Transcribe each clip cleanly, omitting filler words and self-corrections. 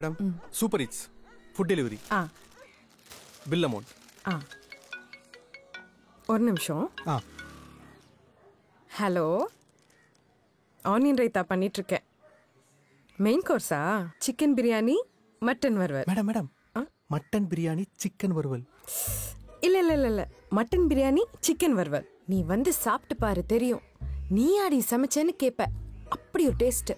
Madam super it's food delivery. Bill amount. ஒரு நிமிஷம். Hello, onion raita பண்ணிட்டு இருக்கேன். மெயின் கோர்ஸா? சிக்கன் பிரியாணி, மட்டன் வறுவல். Madam madam mutton biryani chicken வறுவல். இல்ல இல்ல இல்ல இல்ல, மட்டன் பிரியாணி சிக்கன் வறுவல். நீ வந்து சாப்பிட்டு பாரு, தெரியும். நீ ஆடி சமைச்சேன்னு கேப்ப, அப்படி ஒரு டேஸ்ட்.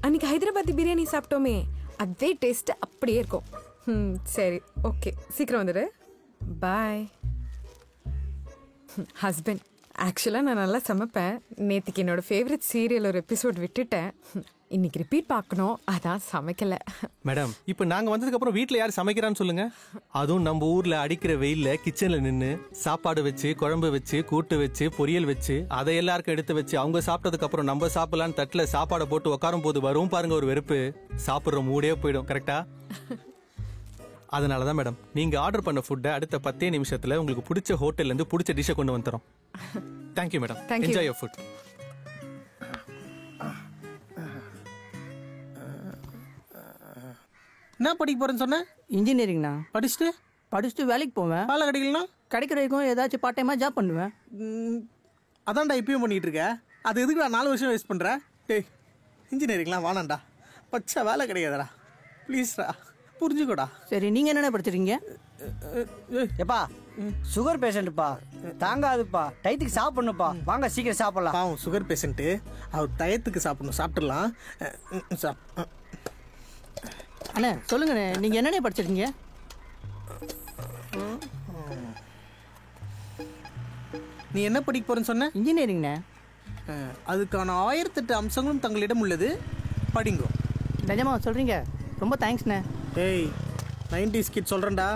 அன்னைக்கு ஹைதராபாத்தி பிரியாணி சாப்பிட்டோமே, அதே டேஸ்ட் அப்படியே இருக்கும். சரி, ஓகே, சீக்கிரம் வந்துடு. பாய். ஹஸ்பண்ட், ஆக்சுவலாக நான் நல்லா சமைப்பேன். நேற்றுக்கு என்னோட ஃபேவரட் சீரியல் ஒரு எபிசோட் விட்டுட்டேன். இன்னைக்கு ரிப்பீட் பார்க்கணும், அதான் சமைக்கல. மேடம் இப்போ நாங்கள் வந்ததுக்கப்புறம் வீட்டில் யார் சமைக்கிறான்னு சொல்லுங்க. அதுவும் நம்ம ஊரில் அடிக்கிற வெயிலில் கிச்சனில் நின்று சாப்பாடு வச்சு, குழம்பு வச்சு, கூட்டு வச்சு, பொரியல் வச்சு, அதை எல்லாருக்கும் எடுத்து வச்சு அவங்க சாப்பிட்டதுக்கப்புறம் நம்ம சாப்பிடலான்னு தட்டில் சாப்பாடை போட்டு உட்காரும் போது வரும் பாருங்க ஒரு வெறுப்பு. சாப்பிட்ற மூடே போயிடும். கரெக்டா? அதனால தான் மேடம் நீங்கள் ஆர்டர் பண்ண ஃபுட்டை அடுத்த 10 நிமிஷத்தில் உங்களுக்கு பிடிச்ச ஹோட்டல்லேருந்து பிடிச்ச டிஷ்ஷை கொண்டு வந்துடுறோம். Thank you madam. Enjoy your food. என்ன படிக்க போறேன்னு சொன்னேன்? இன்ஜினியரிங்ண்ணா. படிச்சுட்டு வேலைக்கு போவேன். வேலை கிடைக்கலனா கிடைக்கிற வரைக்கும் ஏதாச்சும் பார்ட் டைமாக ஜாப் பண்ணுவேன். அதான்டா இப்பயும் பண்ணிட்டு இருக்க. அது எதுக்குடா 4 வருஷம் வேஸ்ட் பண்ணுற? டேய், இன்ஜினியரிங்லாம் வேணாண்டா, பச்சை வேலை கிடையாதுடா, ப்ளீஸ்டா புரிஞ்சுக்கோடா. சரி, நீங்கள் என்னென்ன படிச்சிருக்கீங்க? எப்பா சுகர் பேஷண்ட்டுப்பா, தாங்காதுப்பா, டயத்துக்கு சாப்பிடணுப்பா, வாங்க சீக்கிரம் சாப்பிடலாம். பாவம் சுகர் பேஷண்ட்டு, அவர் டயத்துக்கு சாப்பிடணும், சாப்பிட்றலாம். அண்ணே சொல்லுங்கண்ணே, நீங்கள் என்னென்ன படிச்சிருக்கீங்க? நீ என்ன படிக்க போறேன்னு சொன்ன? இன்ஜினியரிங்ண்ணே. அதுக்கான 1008 அம்சங்களும் தங்களிடம் உள்ளது, படிங்கோ. நிஜமா சொல்கிறீங்க? ரொம்ப தேங்க்ஸ்ண்ணே. ஏய், 90s கிட் சொல்கிறேன்டா,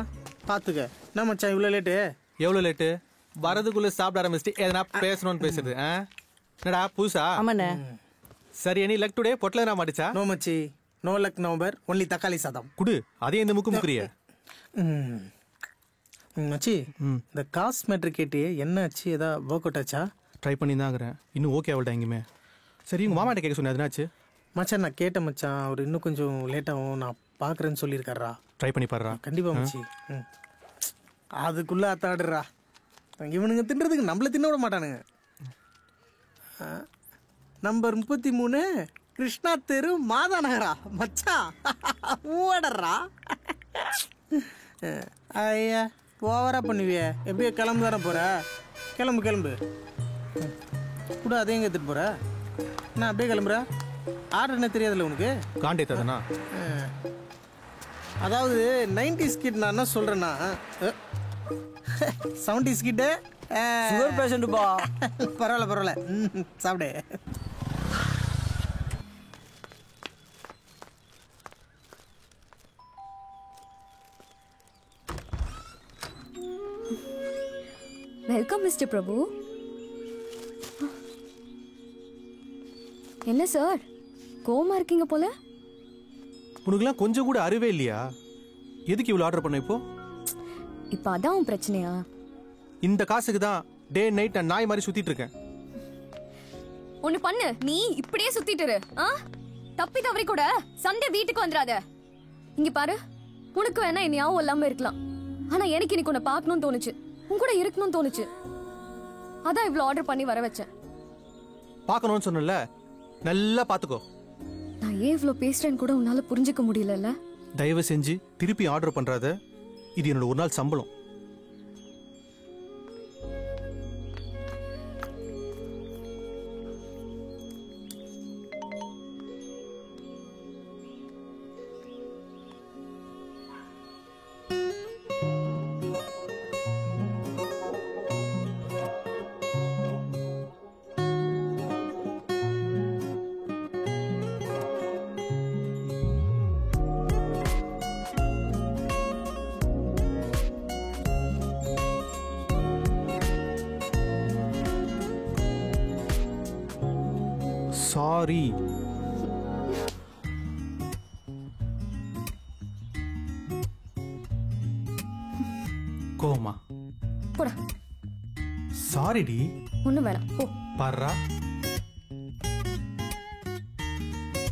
பார்த்துக்க. என்ன மச்சான் இவ்வளோ லேட்டு? எவ்வளோ லேட்டு? வரதுக்குள்ளே சாப்பிட ஆரம்பிச்சுட்டு எதனா பேசணும்னு பேசுறது. என்னடா புதுசா? ஆமாண்ணே. சரி, எனி லக் டுடே பொட்டல நான் மாட்டிச்சா? நோ மச்சி, நோ லக் நவம்பர், ஒன்லி தக்காளி சாதம். குடு, அதே இந்த முக்கு முக்குறிய. மச்சி, இந்த காசு மேட்ரு கேட்டு என்ன ஆச்சு? ஏதா ஒர்க் அவுட் ஆச்சா? ட்ரை பண்ணி தான் இருக்கிறேன், இன்னும் ஓகே ஆகல்டா எங்கேயுமே. சரி, உங்கள் மாமாட்ட கேட்க சொன்னேன், எதுனாச்சு? மச்சான் நான் கேட்டேன் மச்சான், அவர் இன்னும் கொஞ்சம் லேட்டாகும், நான் பார்க்குறேன்னு சொல்லியிருக்காரா. ட்ரை பண்ணி பாடுறா. கண்டிப்பாக மச்சி. அதுக்குள்ளே அத்தாடுறா. இவனுங்க தின்றதுக்கு நம்மள தின்ன விட மாட்டானுங்க. நம்பர் 33 கிருஷ்ணா தெரு, மாதா நகரா மச்சான். ஓடறா. ஐயா ஓவரா பண்ணுவிய. எப்படியோ கிளம்பு தானே போற? கிளம்பு கிளம்பு கூட. அதையும் எடுத்துட்டு போற? நான் அப்படியே கிளம்புற? ஆர்டர் என்ன தெரியாதுல்ல உனக்கு? காண்டே ததனா. அதாவது 90s கிட் நான் என்ன சொல்றேன்னா, 70s கிட்டு சுகர் பேஷண்ட்டுப்பா. பரவாயில்ல பரவாயில்ல, சாப்பிடு. வெல்கம் மிஸ்டர் பிரபு. என்ன சார் கோவமா இருக்கீங்க போல? உனக்குலாம் கொஞ்சம் கூட அறிவே இல்லையா? எதுக்கு இவ்வளோ ஆர்டர் பண்ண இப்போ? இப்போ அதான் உன் பிரச்சனையா? இந்த காசுக்கு தான் டே நைட் நான் நாய் மாதிரி சுத்திட்டு இருக்கேன். ஒன்னு பண்ணு, நீ இப்படியே சுத்திட்டு இரு. தப்பி தவறி கூட சண்டே வீட்டுக்கு வந்துடாத. இங்க பாரு, உனக்கு வேணா என்னையாவும் இல்லாம இருக்கலாம், ஆனா எனக்கு இன்னைக்கு உன்னை பார்க்கணும்னு தோணுச்சு, உன் கூட இருக்கணும்னு தோணுச்சு. அதான் இவ்வளவு ஆர்டர் பண்ணி வர வச்சேன். பார்க்கணும்னு சொன்னல, நல்லா பாத்துக்கோ. நான் ஏன் இவ்வளவு பேசுறேன்னு கூட உன்னால புரிஞ்சுக்க முடியலல்ல? தயவு செஞ்சு திருப்பி ஆர்டர் பண்றாத, இது என்னோட ஒரு நாள் சம்பளம். சாரி. கோமா போடா. சாரி டி. ஒண்ணும் வேணாம், போ. பாரா,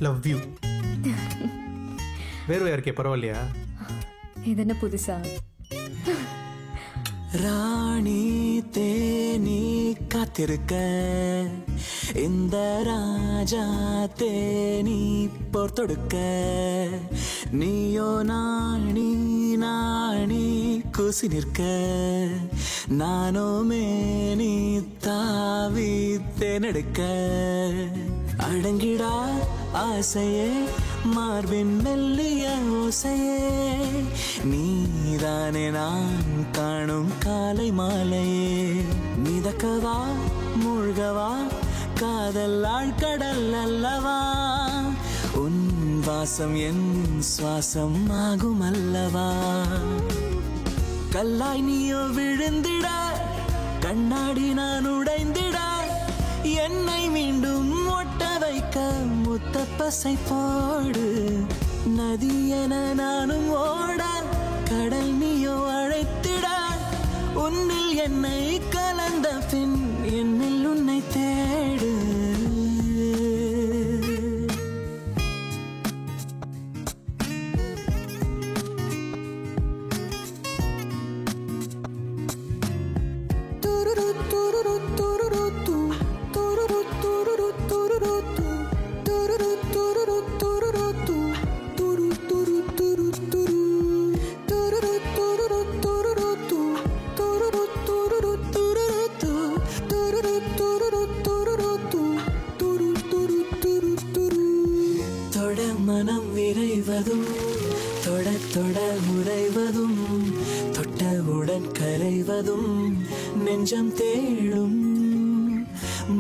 லவ் யூ. வேர்வையா இருக்கே, பரவாயில்லையா? இது என்ன புதுசா? ராணி தேனி காத்திருக்க இந்த ராஜா தேனி போர் தொடுக்க நீயோ நாணி நாணி கூசி நிற்க நானோ மேனி தாவி தேனெடுக்க அடங்கிடா ஆசையே மார்பின் மெல்லிய ஓசையே நீதானே நான் காணும் காலை மாலையே மிதக்கவா மூழ்கவா காதல் ஆழ்கடல் அல்லவா உன் வாசம் என் சுவாசம் ஆகும் அல்லவா கல்லாய் நீயோ விழுந்திட கண்ணாடி நான் உடைந்திட என்னை மீண்டும் ஒட்ட வைக்க முத்த பசை போடு நதி என நானும் ஓட கடல் நீயோ அழைத்திட உன்னில் என்னை கலந்த பின் என்னில் உன்னை தேடு மனம் விரைவதும் தொட தொட உறைவதும் தொட்டவுடன் கரைவதும் நெஞ்சம் தேடும்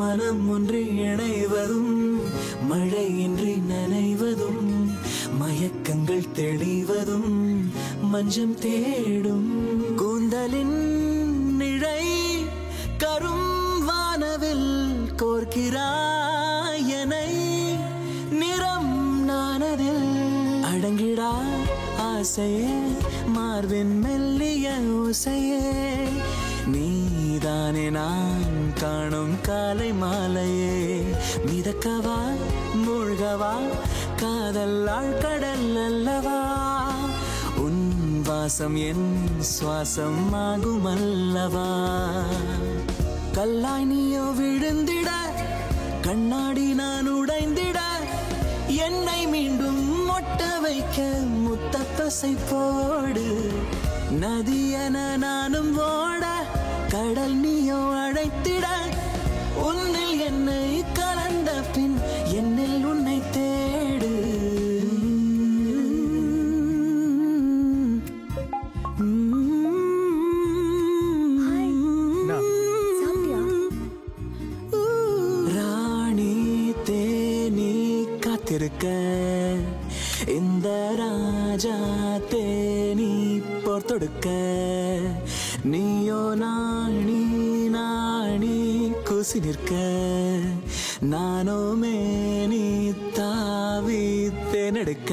மனம் ஒன்றி இணைவதும் மழையின்றி நனைவதும் மயக்கங்கள் தெளிவதும் மஞ்சம் தேடும் கூந்தலின் நிழை கரும் வானவில் கோர்க்கிறாயனை நிறம் நானதில் அடங்கிடா ஆசையே மார்பின் மெல்லிய ஓசையே நீதானே நான் காணும் காலை மாலையே மிதக்கவா மூழ்கவா காதல் ஆழ்கடல் அல்லவா உன் வாசம் என் சுவாசம் ஆகும் அல்லவா கல்லாய் நீயோ விழுந்திட கண்ணாடி நான் உடைந்திட என்னை மீண்டும் மொட்ட வைக்க முத்த பசை போடு நதி என நானும் ஓட கடல் நீயோ அழைத்திட உன்னில் என்னை கலந்த பின் என்னில் உன்னை தேடு ராணி தேனி காத்திருக்க இந்த ராஜா தேனி போர் தொடுக்க நீயோ நாணி நாணி கூசி நிற்க நானோ மேனி தாவி தேனெடுக்க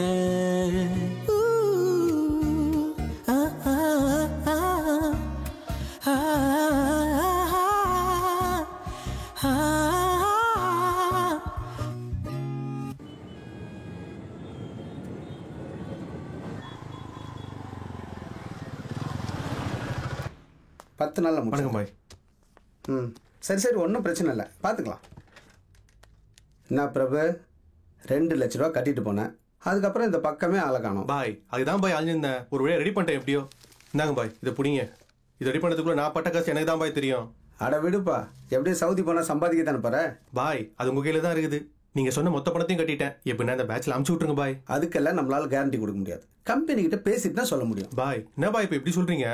பத்து நாளில் வணக்கம் முடியும். பாய். ம் சரி சரி, ஒன்றும் பிரச்சனை இல்லை, பார்த்துக்கலாம். நான் பிரபு 2 லட்ச ரூபா கட்டிட்டு போனேன். அதுக்கப்புறம் இந்த பக்கமே ஆளை காணோம். பாய் அதுதான் பாய் அழிஞ்சிருந்தேன். ஒரு வழியாக ரெடி பண்ணிட்டேன் எப்படியோ. இந்தாங்க பாய், இதை பிடிங்க. இதை ரெடி பண்ணுறதுக்குள்ள நான் பட்ட காசு எனக்கு தான் பாய் தெரியும். அட விடுப்பா, எப்படியும் சவுதி போனால் சம்பாதிக்க தானே போற. பாய் அது உங்கள் கையில் தான் இருக்குது. நீங்கள் சொன்ன மொத்த பணத்தையும் கட்டிட்டேன். எப்படின்னா இந்த பேட்சில் அமுச்சு விட்ருங்க பாய். அதுக்கெல்லாம் நம்மளால கேரண்டி கொடுக்க முடியாது. கம்பெனி கிட்ட பேசிட்டு தான் சொல்ல முடியும். பாய் என்ன பாய் இப்போ எப்படி சொல்கிறீங்க?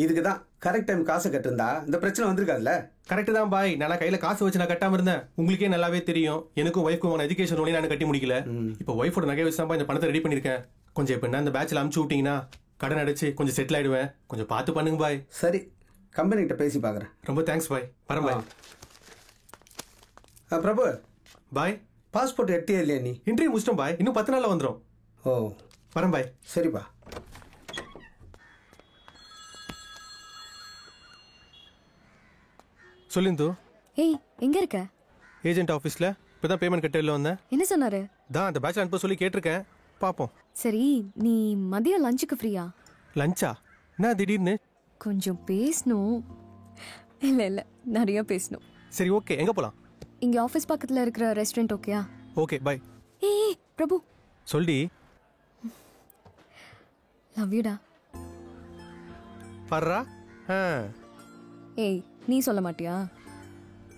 இதுக்கு தான் கரெக்ட் டைம் காசு கட்டிருந்தா இந்த பிரச்சனை வந்திருக்காதுல்ல. கரெக்டு தான் பாய். நான் கையில் காசு வச்சு நான் கட்டாமல் இருந்தேன். உங்களுக்கே நல்லாவே தெரியும். எனக்கும் ஒய்ஃப்க்கும் எஜுகேஷன் லோனே நான் கட்டி முடிக்கல. இப்போ ஒய்ஃபோட நகை வச்சு தான் இந்த பணத்தை ரெடி பண்ணியிருக்கேன். கொஞ்சம் எப்படின்னா இந்த பேட்சில் அமுச்சு விட்டீங்கன்னா கடன் அடைச்சு கொஞ்சம் செட்டில் ஆயிடுவேன். கொஞ்சம் பார்த்து பண்ணுங்க பாய். சரி, கம்பெனி கிட்ட பேசி பார்க்குறேன். ரொம்ப தேங்க்ஸ் பாய். வரேன் பாய். பிரபு பாய் பாஸ்போர்ட் எட்டியே இல்லையா நீ? இன்டர்வியூ முடிச்சிட்டோம் பாய். இன்னும் 10 நாளில் வந்துடும். ஓ வரேன் பாய். சரிப்பா. சொல்லிந்து ஏய் எங்க இருக்க? ஏஜென்ட் ஆஃபீஸில் இப்போ தான் பேமெண்ட் கட்ட வந்தேன். என்ன சொன்னாரு? தான் அந்த பேட்ச் அனுப்ப சொல்லி கேட்டிருக்கேன். பார்ப்போம். சரி, நீ மதியம் லஞ்சுக்கு ஃப்ரீயா? லஞ்சா? என்ன திடீர்னு? கொஞ்சம் பேசணும். இல்ல நிறைய பேசணும். சரி ஓகே, எங்கே போகலாம்? இங்கே ஆஃபீஸ் பக்கத்தில் இருக்கிற ரெஸ்டாரண்ட் ஓகேயா? Okay bye. ஏய் பிரபு, சொல்லி லவ் யூடா. பர்றா. ஏய் நீ சொல்ல மாட்டியா?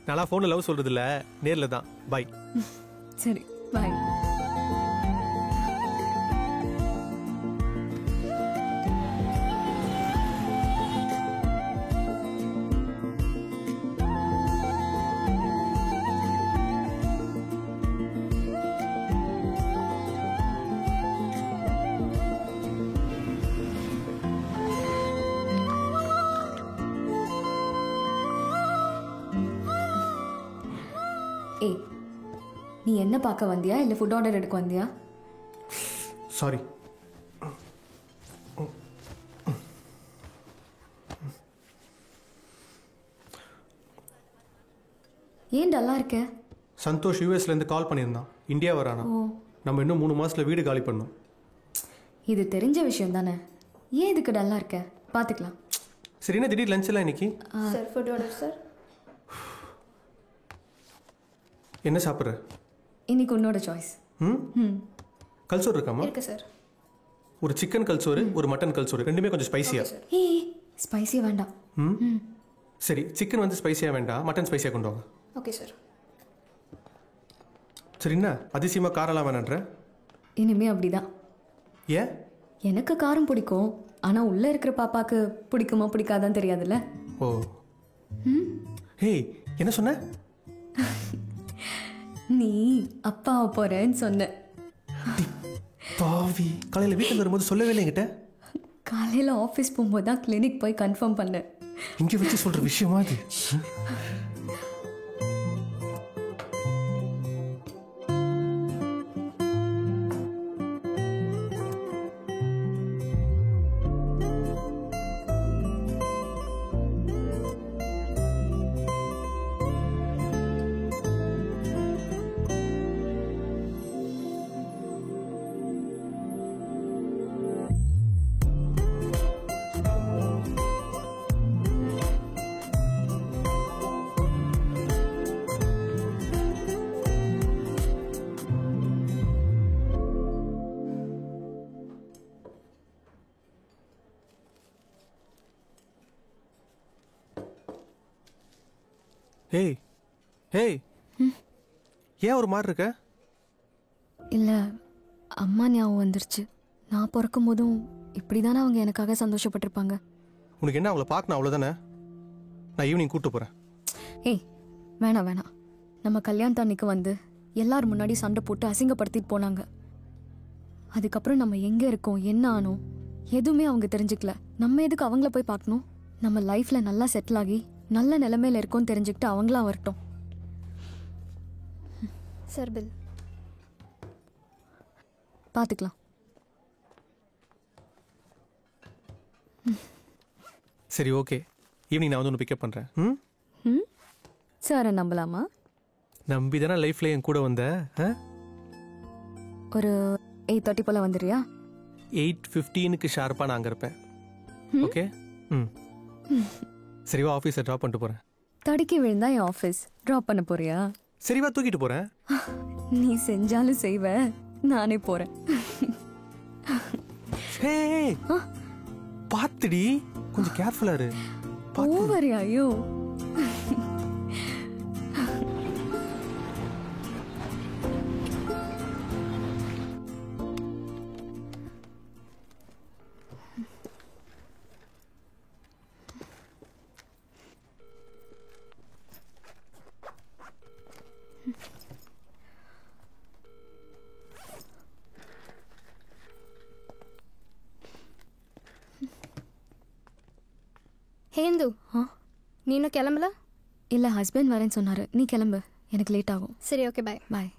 நல்லா ஃபோனில் லவ் சொல்கிறது இல்லை, நேரில் தான். பை. சரி பாய். ஏய் நீ என்ன பார்க்க வந்தியா இல்லை ஃபுட் ஆர்டர் எடுக்க வந்தியா? சாரி. ஏன் டல்லா இருக்க? சந்தோஷ் யூஎஸ்லேருந்து கால் பண்ணியிருந்தான், இந்தியா வரானா. நம்ம இன்னும் 3 மாதத்தில் வீடு காலி பண்ணோம். இது தெரிஞ்ச விஷயம் தானே, ஏன் இதுக்கு டல்லா இருக்க? பார்த்துக்கலாம். சரி, என்ன திடீர் லஞ்ச் எல்லாம் இன்னைக்கு? Sir food order sir. என்ன சாப்பிட்ற? இன்னைக்கு உன்னோட சாய்ஸ். கல்சோறு இருக்காமா? இருக்கு சார். ஒரு சிக்கன் கல்சோறு, ஒரு மட்டன் கல்சோறு, ரெண்டுமே கொஞ்சம் ஸ்பைசியா. ஏய் ஸ்பைசியாக வேண்டாம். சரி, சிக்கன் வந்து ஸ்பைசியாக வேண்டாம், மட்டன் ஸ்பைசியாக கொண்டு வாங்க. Okay sir. சரி, என்ன அதிசயமாக காரெல்லாம் வேணான்ற? இனிமே அப்படிதான். ஏன்? எனக்கு காரம் பிடிக்கும், ஆனால் உள்ளே இருக்கிற பாப்பாக்கு பிடிக்குமா பிடிக்காதான்னு தெரியாதுல்ல. ஓ. ஹேய், என்ன சொன்ன? நீ அப்பாவை போறேன்னு சொன்ன. பாவி, காலையில் வீட்டுக்கு வரும்போது சொல்லவே இல்லை என்கிட்ட. காலையில் ஆஃபீஸ் போகும்போது தான் கிளினிக் போய் கன்ஃபார்ம் பண்ணேன். இங்கே வச்சு சொல்கிற விஷயமா அது? ஏய் ஏய், ஏன் ஒரு மாதிரி இருக்க? இல்லை, அம்மா ஞாபகம் வந்துருச்சு. நான் பிறக்கும் போதும் இப்படி தானே அவங்க எனக்காக சந்தோஷப்பட்டிருப்பாங்க. உனக்கு என்ன, அவங்கள பார்க்கணும் அவ்வளோதானே? நான் ஈவினிங் கூப்பிட்டு போகிறேன். ஏய் வேணாம், நம்ம கல்யாணத்து அன்னைக்கு வந்து எல்லாரும் முன்னாடி சண்டை போட்டு அசிங்கப்படுத்திட்டு போனாங்க. அதுக்கப்புறம் நம்ம எங்கே இருக்கோம், என்ன ஆனோம், எதுவுமே அவங்க தெரிஞ்சுக்கல. நம்ம எதுக்கு அவங்கள போய் பார்க்கணும்? நம்ம லைஃப்பில் நல்லா செட்டில் ஆகி நல்ல நிலைமையில இருக்கோன்னு தெரிஞ்சுக்கிட்டு அவங்களாம் வரட்டும். சார் பில் பார்த்துக்கலாம். சரி ஓகே, ஈவினிங் நான் வந்து ஒன்று பிக்கப் பண்ணுறேன். சாரை நம்பலாமா? நம்பி தானே லைஃப்பில் என் கூட வந்த. ஒரு 8:30 போல் வந்துடுறியா? 8:15 ஷார்ப்பாக நான் அங்கே இருப்பேன். ஓகே. சரிவா, ஆஃபீஸை ட்ராப் பண்ணிட்டு போகிறேன். தடுக்கி விழுந்தா என் ஆஃபீஸ் ட்ராப் பண்ண போறியா? சரிவா, தூக்கிட்டு போகிறேன். நீ செஞ்சாலும் செய்வ, நானே போகிறேன். ஹே, பார்த்துடி, கொஞ்சம் கேர்ஃபுல்லாக இரு. ஓவரியா? ஐயோ, ஹேந்து, நீ இன்னும் கிளம்பல? இல்லை, ஹஸ்பண்ட் வரேன்னு சொன்னார். நீ கிளம்பு, எனக்கு லேட் ஆகும். சரி ஓகே பாய். பாய்.